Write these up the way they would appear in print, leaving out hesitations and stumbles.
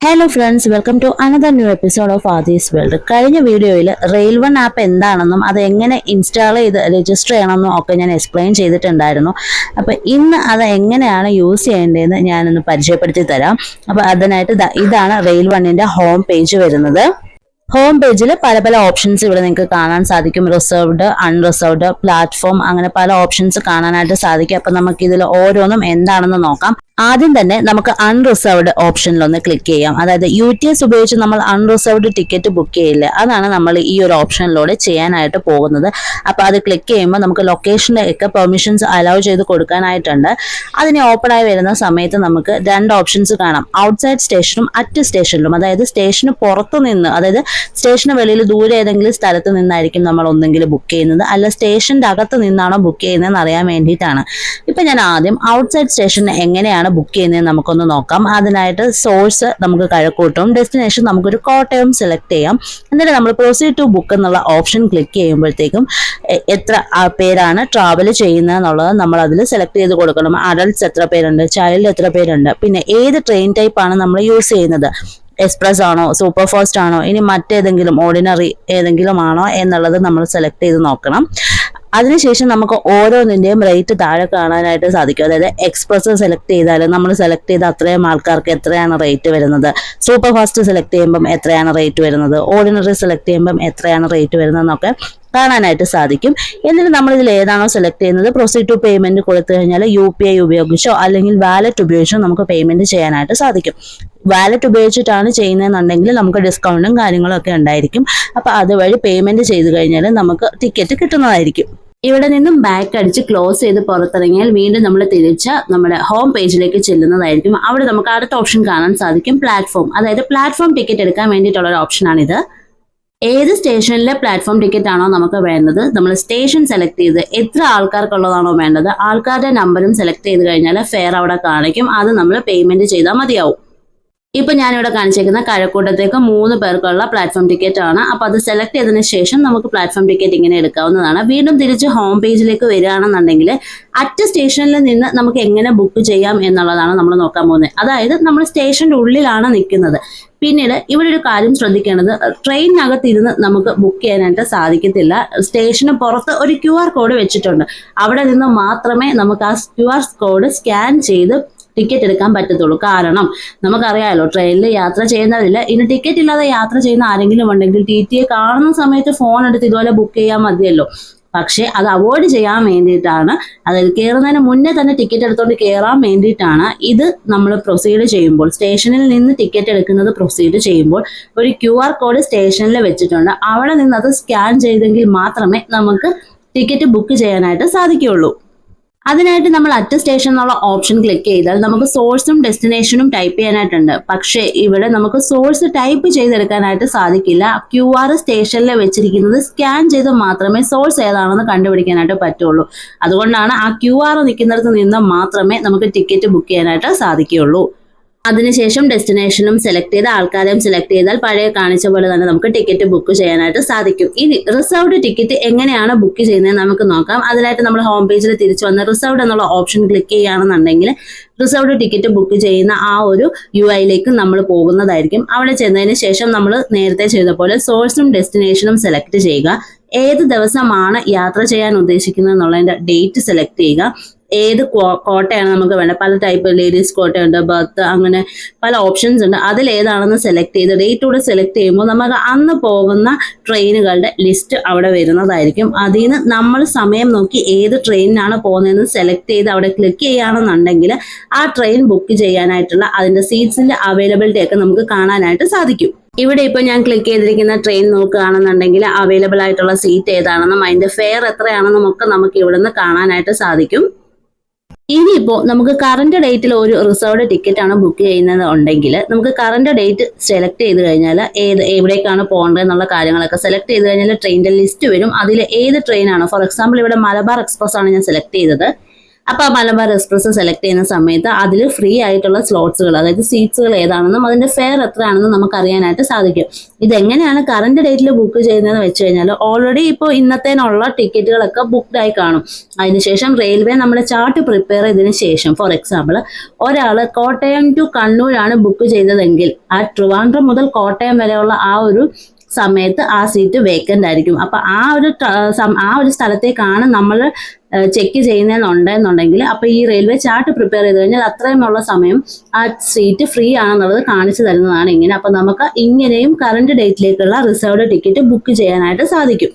Hello friends, welcome to another new episode of Aadi's world. കഴിഞ്ഞ വീഡിയോയിൽ rail one app എന്താണെന്നും അത് എങ്ങനെ ഇൻസ്റ്റാൾ ചെയ്ത് രജിസ്റ്റർ ചെയ്യണമെന്നും ഒക്കെ ഞാൻ എക്സ്പ്ലെയിൻ ചെയ്തിട്ടുണ്ടായിരുന്നു. അപ്പോൾ ഇന്ന് അത് എങ്ങനെയാണ് യൂസ് ചെയ്യേണ്ടതെന്ന് ഞാനൊന്ന് പരിചയപ്പെടുത്തി തരാം. അപ്പോൾ അതിനായിട്ട് ഇതാണ് റെയിൽ വണ്ണിൻ്റെ ഹോം പേജ് വരുന്നത്. ഹോം പേജിൽ പല പല ഓപ്ഷൻസ് ഇവിടെ നിങ്ങൾക്ക് കാണാൻ സാധിക്കും. റിസർവ്ഡ്, അൺറിസർവ്ഡ്, പ്ലാറ്റ്ഫോം, അങ്ങനെ പല ഓപ്ഷൻസ് കാണാനായിട്ട് സാധിക്കും. അപ്പം നമുക്ക് ഇതിൽ ഓരോന്നും എന്താണെന്ന് നോക്കാം. ആദ്യം തന്നെ നമുക്ക് അൺറിസർവ്ഡ് ഓപ്ഷനിലൊന്ന് ക്ലിക്ക് ചെയ്യാം. അതായത് UTS ഉപയോഗിച്ച് നമ്മൾ അൺറിസർവ്ഡ് ടിക്കറ്റ് ബുക്ക് ചെയ്യില്ലേ, അതാണ് നമ്മൾ ഈ ഒരു ഓപ്ഷനിലൂടെ ചെയ്യാനായിട്ട് പോകുന്നത്. അപ്പോൾ അത് ക്ലിക്ക് ചെയ്യുമ്പോൾ നമുക്ക് ലൊക്കേഷൻ്റെ ഒക്കെ പെർമിഷൻസ് അലൗ ചെയ്ത് കൊടുക്കാനായിട്ടുണ്ട്. അതിന് ഓപ്പൺ ആയി വരുന്ന സമയത്ത് നമുക്ക് രണ്ട് ഓപ്ഷൻസ് കാണാം. ഔട്ട്സൈഡ് സ്റ്റേഷനും അറ്റ് സ്റ്റേഷനിലും. അതായത് സ്റ്റേഷന് പുറത്തു നിന്ന്, അതായത് സ്റ്റേഷന് വെളിയിൽ ദൂരെ ഏതെങ്കിലും സ്ഥലത്ത് നിന്നായിരിക്കും നമ്മൾ ഒന്നെങ്കിൽ ബുക്ക് ചെയ്യുന്നത്, അല്ല സ്റ്റേഷൻ്റെ അകത്ത് നിന്നാണോ ബുക്ക് ചെയ്യുന്നതെന്ന് അറിയാൻ വേണ്ടിയിട്ടാണ്. ഇപ്പം ഞാൻ ആദ്യം ഔട്ട്സൈഡ് സ്റ്റേഷന് എങ്ങനെയാണ് ബുക്ക് ചെയ്യുന്നത് നമുക്കൊന്ന് നോക്കാം. അതിനായിട്ട് സോഴ്സ് നമുക്ക് കഴക്കൂട്ടവും ഡെസ്റ്റിനേഷൻ നമുക്കൊരു കോട്ടയം സെലക്ട് ചെയ്യാം. എന്നിട്ട് നമ്മൾ പ്രൊസീഡ് ടു ബുക്ക് എന്നുള്ള ഓപ്ഷൻ ക്ലിക്ക് ചെയ്യുമ്പോഴത്തേക്കും എത്ര പേരാണ് ട്രാവൽ ചെയ്യുന്നത് എന്നുള്ളത് നമ്മൾ അതിൽ സെലക്ട് ചെയ്ത് കൊടുക്കണം. അഡൾട്ട്സ് എത്ര പേരുണ്ട്, ചൈൽഡ് എത്ര പേരുണ്ട്, പിന്നെ ഏത് ട്രെയിൻ ടൈപ്പ് ആണ് നമ്മൾ യൂസ് ചെയ്യുന്നത്, എക്സ്പ്രസ് ആണോ, സൂപ്പർ ഫാസ്റ്റ് ആണോ, ഇനി മറ്റേതെങ്കിലും ഓർഡിനറി ഏതെങ്കിലും ആണോ എന്നുള്ളത് നമ്മൾ സെലക്ട് ചെയ്ത് നോക്കണം. അതിനുശേഷം നമുക്ക് ഓരോന്നിൻ്റെയും റേറ്റ് താഴെ കാണാനായിട്ട് സാധിക്കും. അതായത് എക്സ്പ്രസ് സെലക്ട് ചെയ്താൽ നമ്മൾ സെലക്ട് ചെയ്ത അത്രയും ആൾക്കാർക്ക് എത്രയാണ് റേറ്റ് വരുന്നത്, സൂപ്പർ ഫാസ്റ്റ് സെലക്ട് ചെയ്യുമ്പം എത്രയാണ് റേറ്റ് വരുന്നത്, ഓർഡിനറി സെലക്ട് ചെയ്യുമ്പം എത്രയാണ് റേറ്റ് വരുന്നതെന്നൊക്കെ കാണാനായിട്ട് സാധിക്കും. എന്നിട്ട് നമ്മൾ ഇതിൽ ഏതാണോ സെലക്ട് ചെയ്യുന്നത് പ്രൊസീഡ് ടു പേയ്മെന്റ് കൊടുത്തു കഴിഞ്ഞാൽ UPI ഉപയോഗിച്ചോ അല്ലെങ്കിൽ വാലറ്റ് ഉപയോഗിച്ചോ നമുക്ക് പേയ്മെന്റ് ചെയ്യാനായിട്ട് സാധിക്കും. വാലറ്റ് ഉപയോഗിച്ചിട്ടാണ് ചെയ്യുന്നതെന്നുണ്ടെങ്കിൽ നമുക്ക് ഡിസ്കൗണ്ടും കാര്യങ്ങളും ഒക്കെ ഉണ്ടായിരിക്കും. അപ്പോൾ അതുവഴി പേയ്മെന്റ് ചെയ്ത് കഴിഞ്ഞാൽ നമുക്ക് ടിക്കറ്റ് കിട്ടുന്നതായിരിക്കും. ഇവിടെ നിന്നും ബാക്ക് അടിച്ച് ക്ലോസ് ചെയ്ത് പുറത്തിറങ്ങിയാൽ വീണ്ടും നമ്മൾ തിരിച്ച് നമ്മുടെ ഹോം പേജിലേക്ക് ചെല്ലുന്നതായിരിക്കും. അവിടെ നമുക്ക് അടുത്ത ഓപ്ഷൻ കാണാൻ സാധിക്കും, പ്ലാറ്റ്ഫോം. അതായത് പ്ലാറ്റ്ഫോം ടിക്കറ്റ് എടുക്കാൻ വേണ്ടിയിട്ടുള്ള ഒരു ഓപ്ഷനാണിത്. ഏത് സ്റ്റേഷനിലെ പ്ലാറ്റ്ഫോം ടിക്കറ്റ് ആണോ നമുക്ക് വേണ്ടത്, നമ്മൾ സ്റ്റേഷൻ സെലക്ട് ചെയ്ത് എത്ര ആൾക്കാർക്കുള്ളതാണോ വേണ്ടത്, ആൾക്കാരുടെ നമ്പറും സെലക്ട് ചെയ്ത് കഴിഞ്ഞാൽ ഫെയർ അവിടെ കാണിക്കും. അത് നമ്മൾ പേയ്മെന്റ് ചെയ്താൽ മതിയാവും. ഇപ്പൊ ഞാനിവിടെ കാണിച്ചേക്കുന്ന കഴക്കൂട്ടത്തേക്ക് 3 പേർക്കുള്ള പ്ലാറ്റ്ഫോം ടിക്കറ്റ് ആണ്. അപ്പൊ അത് സെലക്ട് ചെയ്തതിനു ശേഷം നമുക്ക് പ്ലാറ്റ്ഫോം ടിക്കറ്റ് ഇങ്ങനെ എടുക്കാവുന്നതാണ്. വീണ്ടും തിരിച്ച് ഹോം പേജിലേക്ക് വരികയാണെന്നുണ്ടെങ്കിൽ അറ്റ് സ്റ്റേഷനിൽ നിന്ന് നമുക്ക് എങ്ങനെ ബുക്ക് ചെയ്യാം എന്നുള്ളതാണ് നമ്മൾ നോക്കാൻ പോകുന്നത്. അതായത് നമ്മൾ സ്റ്റേഷന്റെ ഉള്ളിലാണ് നിൽക്കുന്നത്. പിന്നീട് ഇവിടെ ഒരു കാര്യം ശ്രദ്ധിക്കേണ്ടത്, ട്രെയിനിനകത്ത് ഇരുന്ന് നമുക്ക് ബുക്ക് ചെയ്യാനായിട്ട് സാധിക്കത്തില്ല. സ്റ്റേഷന് പുറത്ത് ഒരു QR കോഡ് വെച്ചിട്ടുണ്ട്. അവിടെ നിന്ന് മാത്രമേ നമുക്ക് ആ QR കോഡ് സ്കാൻ ചെയ്ത് ടിക്കറ്റ് എടുക്കാൻ പറ്റത്തുള്ളൂ. കാരണം നമുക്കറിയാമല്ലോ, ട്രെയിനിൽ യാത്ര ചെയ്യുന്നതില്ല, ഇനി ടിക്കറ്റ് ഇല്ലാതെ യാത്ര ചെയ്യുന്ന ആരെങ്കിലും ഉണ്ടെങ്കിൽ TTE കാണുന്ന സമയത്ത് ഫോൺ എടുത്ത് ഇതുപോലെ ബുക്ക് ചെയ്യാൻ മതിയല്ലോ. പക്ഷേ അത് അവോയ്ഡ് ചെയ്യാൻ വേണ്ടിയിട്ടാണ്, അതായത് കയറുന്നതിന് മുന്നേ തന്നെ ടിക്കറ്റ് എടുത്തുകൊണ്ട് കയറാൻ വേണ്ടിയിട്ടാണ് ഇത് നമ്മൾ പ്രൊസീഡ് ചെയ്യുമ്പോൾ, സ്റ്റേഷനിൽ നിന്ന് ടിക്കറ്റ് എടുക്കുന്നത് പ്രൊസീഡ് ചെയ്യുമ്പോൾ ഒരു QR കോഡ് സ്റ്റേഷനിൽ വെച്ചിട്ടുണ്ട്. അവിടെ നിന്ന് അത് സ്കാൻ ചെയ്തെങ്കിൽ മാത്രമേ നമുക്ക് ടിക്കറ്റ് ബുക്ക് ചെയ്യാനായിട്ട് സാധിക്കുകയുള്ളൂ. അതിനായിട്ട് നമ്മൾ അറ്റ് സ്റ്റേഷൻ എന്നുള്ള ഓപ്ഷൻ ക്ലിക്ക് ചെയ്താൽ നമുക്ക് സോഴ്സും ഡെസ്റ്റിനേഷനും ടൈപ്പ് ചെയ്യാനായിട്ടുണ്ട്. പക്ഷേ ഇവിടെ നമുക്ക് സോഴ്സ് ടൈപ്പ് ചെയ്തെടുക്കാനായിട്ട് സാധിക്കില്ല. QR സ്റ്റേഷനിൽ വെച്ചിരിക്കുന്നത് സ്കാൻ ചെയ്ത് മാത്രമേ സോഴ്സ് ഏതാണെന്ന് കണ്ടുപിടിക്കാനായിട്ട് പറ്റുള്ളൂ. അതുകൊണ്ടാണ് ആ QR നിൽക്കുന്നിടത്ത് നിന്ന് മാത്രമേ നമുക്ക് ടിക്കറ്റ് ബുക്ക് ചെയ്യാനായിട്ട് സാധിക്കുകയുള്ളൂ. അതിനുശേഷം ഡെസ്റ്റിനേഷനും സെലക്ട് ചെയ്ത് ആൾക്കാരെയും സെലക്ട് ചെയ്താൽ പഴയ കാണിച്ച പോലെ തന്നെ നമുക്ക് ടിക്കറ്റ് ബുക്ക് ചെയ്യാനായിട്ട് സാധിക്കും. ഇനി റിസർവ്ഡ് ടിക്കറ്റ് എങ്ങനെയാണ് ബുക്ക് ചെയ്യുന്നത് നമുക്ക് നോക്കാം. അതിനായിട്ട് നമ്മൾ ഹോം പേജിൽ തിരിച്ചു വന്ന് റിസർവ്ഡ് എന്നുള്ള ഓപ്ഷൻ ക്ലിക്ക് ചെയ്യുകയാണെന്നുണ്ടെങ്കിൽ റിസർവ്ഡ് ടിക്കറ്റ് ബുക്ക് ചെയ്യുന്ന ആ ഒരു UIയിലേക്ക് നമ്മൾ പോകുന്നതായിരിക്കും. അവിടെ ചെന്നതിന് ശേഷം നമ്മൾ നേരത്തെ ചെയ്ത പോലെ സോഴ്സും ഡെസ്റ്റിനേഷനും സെലക്ട് ചെയ്യുക. ഏത് ദിവസമാണ് യാത്ര ചെയ്യാൻ ഉദ്ദേശിക്കുന്നത് എന്നുള്ളതിൻ്റെ ഡേറ്റ് സെലക്ട് ചെയ്യുക. ഏത് കോട്ടയാണ് നമുക്ക് വേണ്ടത്, പല ടൈപ്പ് ലേഡീസ് കോട്ടയുണ്ട്, ബർത്ത്, അങ്ങനെ പല ഓപ്ഷൻസ് ഉണ്ട്. അതിലേതാണെന്ന് സെലക്ട് ചെയ്ത് ഡേറ്റ് കൂടെ സെലക്ട് ചെയ്യുമ്പോൾ നമുക്ക് അന്ന് പോകുന്ന ട്രെയിനുകളുടെ ലിസ്റ്റ് അവിടെ വരുന്നതായിരിക്കും. അതിൽ നിന്ന് നമ്മൾ സമയം നോക്കി ഏത് ട്രെയിനിനാണ് പോകുന്നതെന്ന് സെലക്ട് ചെയ്ത് അവിടെ ക്ലിക്ക് ചെയ്യുകയാണെന്നുണ്ടെങ്കിൽ ആ ട്രെയിൻ ബുക്ക് ചെയ്യാനായിട്ടുള്ള അതിൻ്റെ സീറ്റ്സിൻ്റെ അവൈലബിലിറ്റി ഒക്കെ നമുക്ക് കാണാനായിട്ട് സാധിക്കും. ഇവിടെ ഇപ്പോൾ ഞാൻ ക്ലിക്ക് ചെയ്തിരിക്കുന്ന ട്രെയിൻ നോക്കുകയാണെന്നുണ്ടെങ്കിൽ അവൈലബിൾ ആയിട്ടുള്ള സീറ്റ് ഏതാണെന്നും അതിൻ്റെ ഫെയർ എത്രയാണെന്നും ഒക്കെ നമുക്ക് ഇവിടെ നിന്ന് കാണാനായിട്ട് സാധിക്കും. ഇനിയിപ്പോൾ നമുക്ക് കറണ്ട് ഡേറ്റിൽ ഒരു റിസർവ്ഡ് ടിക്കറ്റ് ആണ് ബുക്ക് ചെയ്യുന്നത് ഉണ്ടെങ്കിൽ നമുക്ക് കറണ്ട് ഡേറ്റ് സെലക്ട് ചെയ്ത് കഴിഞ്ഞാൽ എവിടേക്കാണ് പോകേണ്ടത് എന്നുള്ള കാര്യങ്ങളൊക്കെ സെലക്ട് ചെയ്ത് കഴിഞ്ഞാൽ ട്രെയിനിൻ്റെ ലിസ്റ്റ് വരും. അതിൽ ഏത് ട്രെയിനാണോ, ഫോർ എക്സാമ്പിൾ ഇവിടെ മലബാർ എക്സ്പ്രസ് ആണ് ഞാൻ സെലക്ട് ചെയ്തത്. അപ്പോൾ മലബാർ എക്സ്പ്രസ് സെലക്ട് ചെയ്യുന്ന സമയത്ത് അതിൽ ഫ്രീ ആയിട്ടുള്ള സ്ലോട്ട്സുകൾ, അതായത് സീറ്റ്സുകൾ ഏതാണെന്നും അതിന്റെ ഫെയർ എത്രയാണെന്നും നമുക്ക് അറിയാനായിട്ട് സാധിക്കും. ഇതെങ്ങനെയാണ് കറന്റ് ഡേറ്റിൽ ബുക്ക് ചെയ്യുന്നതെന്ന് വെച്ച് കഴിഞ്ഞാൽ ഓൾറെഡി ഇപ്പോൾ ഇന്നത്തേനുള്ള ടിക്കറ്റുകളൊക്കെ ബുക്ക്ഡ് ആയി കാണും. അതിനുശേഷം റെയിൽവേ നമ്മുടെ ചാർട്ട് പ്രിപ്പയർ ചെയ്തതിന് ശേഷം, ഫോർ എക്സാമ്പിൾ ഒരാൾ കോട്ടയം ടു കണ്ണൂരാണ് ബുക്ക് ചെയ്തതെങ്കിൽ ആ ട്രിവാൻഡ്രം മുതൽ കോട്ടയം വരെയുള്ള ആ ഒരു സമയത്ത് ആ സീറ്റ് വേക്കൻ്റ് ആയിരിക്കും. അപ്പൊ ആ ഒരു സ്ഥലത്തേക്കാണ് നമ്മൾ ചെക്ക് ചെയ്യുന്നതെന്നുണ്ടെങ്കിൽ അപ്പൊ ഈ റെയിൽവേ ചാർട്ട് പ്രിപ്പയർ ചെയ്ത് കഴിഞ്ഞാൽ അത്രയുമുള്ള സമയം ആ സീറ്റ് ഫ്രീ ആണെന്നുള്ളത് കാണിച്ചു തരുന്നതാണ് ഇങ്ങനെ. അപ്പൊ നമുക്ക് ഇങ്ങനെയും കറന്റ് ഡേറ്റിലേക്കുള്ള റിസർവ്ഡ് ടിക്കറ്റ് ബുക്ക് ചെയ്യാനായിട്ട് സാധിക്കും.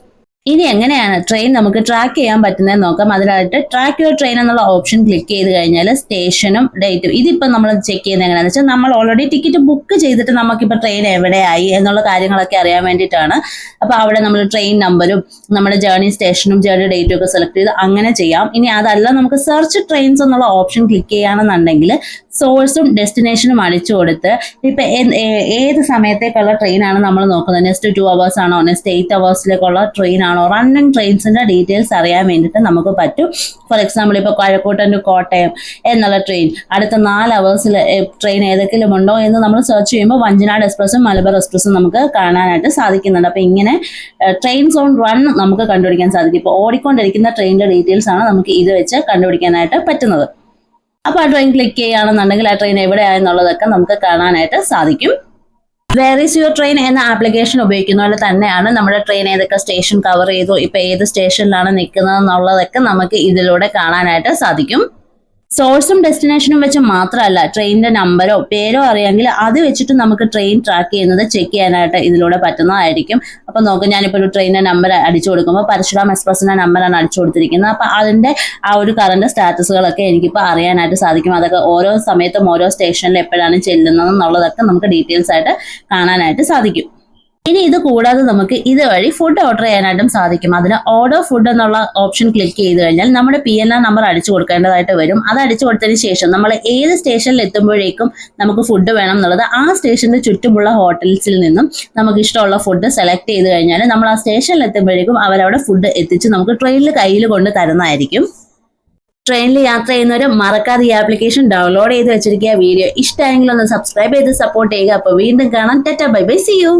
ഇനി എങ്ങനെയാണ് ട്രെയിൻ നമുക്ക് ട്രാക്ക് ചെയ്യാൻ പറ്റുന്നതെന്ന് നോക്കാം. അതിനായിട്ട് ട്രാക്ക് യുവർ ട്രെയിൻ എന്നുള്ള ഓപ്ഷൻ ക്ലിക്ക് ചെയ്ത് കഴിഞ്ഞാൽ സ്റ്റേഷനും ഡേറ്റും ഇതിപ്പോൾ നമ്മൾ ചെക്ക് ചെയ്യുന്നത് എങ്ങനെയാണെന്ന് വെച്ചാൽ നമ്മൾ ഓൾറെഡി ടിക്കറ്റ് ബുക്ക് ചെയ്തിട്ട് നമുക്കിപ്പോൾ ട്രെയിൻ എവിടെയായി എന്നുള്ള കാര്യങ്ങളൊക്കെ അറിയാൻ വേണ്ടിയിട്ടാണ്. അപ്പോൾ അവിടെ നമ്മൾ ട്രെയിൻ നമ്പരും നമ്മുടെ ജേർണി സ്റ്റേഷനും ജേർണി ഡേറ്റും ഒക്കെ സെലക്ട് ചെയ്ത് അങ്ങനെ ചെയ്യാം. ഇനി അതല്ല നമുക്ക് സെർച്ച് ട്രെയിൻസ് എന്നുള്ള ഓപ്ഷൻ ക്ലിക്ക് ചെയ്യുകയാണെന്നുണ്ടെങ്കിൽ സോഴ്സും ഡെസ്റ്റിനേഷനും അടിച്ചു കൊടുത്ത് ഇപ്പൊ ഏത് സമയത്തേക്കുള്ള ട്രെയിനാണ് നമ്മൾ നോക്കുന്നത്, നെക്സ്റ്റ് 2 hours ആണോ, നെക്സ്റ്റ് 8 hours ട്രെയിൻ ആണോ, റണ്ണിങ് ട്രെയിൻസിന്റെ ഡീറ്റെയിൽസ് അറിയാൻ വേണ്ടിയിട്ട് നമുക്ക് പറ്റും. ഫോർ എക്സാമ്പിൾ ഇപ്പോൾ കഴക്കൂട്ടം ടു കോട്ടയം എന്നുള്ള ട്രെയിൻ അടുത്ത 4 hours ട്രെയിൻ ഏതെങ്കിലും ഉണ്ടോ എന്ന് നമ്മൾ സെർച്ച് ചെയ്യുമ്പോൾ വഞ്ചനാട് എക്സ്പ്രസും മലബാർ എക്സ്പ്രസും നമുക്ക് കാണാനായിട്ട് സാധിക്കുന്നുണ്ട്. അപ്പൊ ഇങ്ങനെ ട്രെയിൻസ് ഓൺ റൺ നമുക്ക് കണ്ടുപിടിക്കാൻ സാധിക്കും. ഇപ്പോൾ ഓടിക്കൊണ്ടിരിക്കുന്ന ട്രെയിനിന്റെ ഡീറ്റെയിൽസ് ആണ് നമുക്ക് ഇത് വെച്ച് കണ്ടുപിടിക്കാനായിട്ട് പറ്റുന്നത്. അപ്പോൾ ആ ട്രെയിൻ ക്ലിക്ക് ചെയ്യുകയാണെന്നുണ്ടെങ്കിൽ ആ ട്രെയിൻ എവിടെയാണെന്നുള്ളതൊക്കെ നമുക്ക് കാണാനായിട്ട് സാധിക്കും. വേർ ഈസ് യുവർ ട്രെയിൻ എന്ന ആപ്ലിക്കേഷൻ ഉപയോഗിക്കുന്ന പോലെ തന്നെയാണ് നമ്മുടെ ട്രെയിൻ ഏതൊക്കെ സ്റ്റേഷൻ കവർ ചെയ്തു, ഇപ്പൊ ഏത് സ്റ്റേഷനിലാണ് നിൽക്കുന്നത് എന്നുള്ളതൊക്കെ നമുക്ക് ഇതിലൂടെ കാണാനായിട്ട് സാധിക്കും. സോഴ്സും ഡെസ്റ്റിനേഷനും വെച്ച് മാത്രമല്ല ട്രെയിനിന്റെ നമ്പരോ പേരോ അറിയാമെങ്കിൽ അത് വെച്ചിട്ട് നമുക്ക് ട്രെയിൻ ട്രാക്ക് ചെയ്യുന്നത് ചെക്ക് ചെയ്യാനായിട്ട് ഇതിലൂടെ പറ്റുന്നതായിരിക്കും. അപ്പൊ നോക്ക്, ഞാനിപ്പോൾ ഒരു ട്രെയിനിന്റെ നമ്പർ അടിച്ചു കൊടുക്കുമ്പോൾ പരശുരാം എക്സ്പ്രസിന്റെ നമ്പറാണ് അടിച്ചു കൊടുത്തിരിക്കുന്നത്. അപ്പൊ അതിന്റെ ആ ഒരു കറന്റ് സ്റ്റാറ്റസുകളൊക്കെ എനിക്കിപ്പോൾ അറിയാനായിട്ട് സാധിക്കും. അതൊക്കെ ഓരോ സമയത്തും ഓരോ സ്റ്റേഷനിൽ എപ്പോഴാണ് ചെല്ലുന്നത് എന്നുള്ളതൊക്കെ നമുക്ക് ഡീറ്റെയിൽസ് ആയിട്ട് കാണാനായിട്ട് സാധിക്കും. ഇനി ഇത് കൂടാതെ നമുക്ക് ഇതുവഴി ഫുഡ് ഓർഡർ ചെയ്യാനായിട്ടും സാധിക്കും. അതിന് ഓർഡർ ഫുഡ് എന്നുള്ള ഓപ്ഷൻ ക്ലിക്ക് ചെയ്ത് കഴിഞ്ഞാൽ നമ്മുടെ PNR നമ്പർ അടിച്ചു കൊടുക്കേണ്ടതായിട്ട് വരും. അത് അടിച്ചു കൊടുത്തതിന് ശേഷം നമ്മൾ ഏത് സ്റ്റേഷനിൽ എത്തുമ്പോഴേക്കും നമുക്ക് ഫുഡ് വേണം എന്നുള്ളത് ആ സ്റ്റേഷന്റെ ചുറ്റുമുള്ള ഹോട്ടൽസിൽ നിന്നും നമുക്ക് ഇഷ്ടമുള്ള ഫുഡ് സെലക്ട് ചെയ്ത് കഴിഞ്ഞാൽ നമ്മൾ ആ സ്റ്റേഷനിൽ എത്തുമ്പോഴേക്കും അവരവിടെ ഫുഡ് എത്തിച്ച് നമുക്ക് ട്രെയിനിൽ കയ്യിൽ കൊണ്ട് തരുന്നതായിരിക്കും. ട്രെയിനിൽ യാത്ര ചെയ്യുന്നവർ മറക്കാതെ ഈ ആപ്ലിക്കേഷൻ ഡൗൺലോഡ് ചെയ്ത് വെച്ചിരിക്കുക. വീഡിയോ ഇഷ്ടമായെങ്കിൽ ഒന്ന് സബ്സ്ക്രൈബ് ചെയ്ത് സപ്പോർട്ട് ചെയ്യുക. അപ്പോൾ വീണ്ടും കാണാം. Tata bye bye, see U.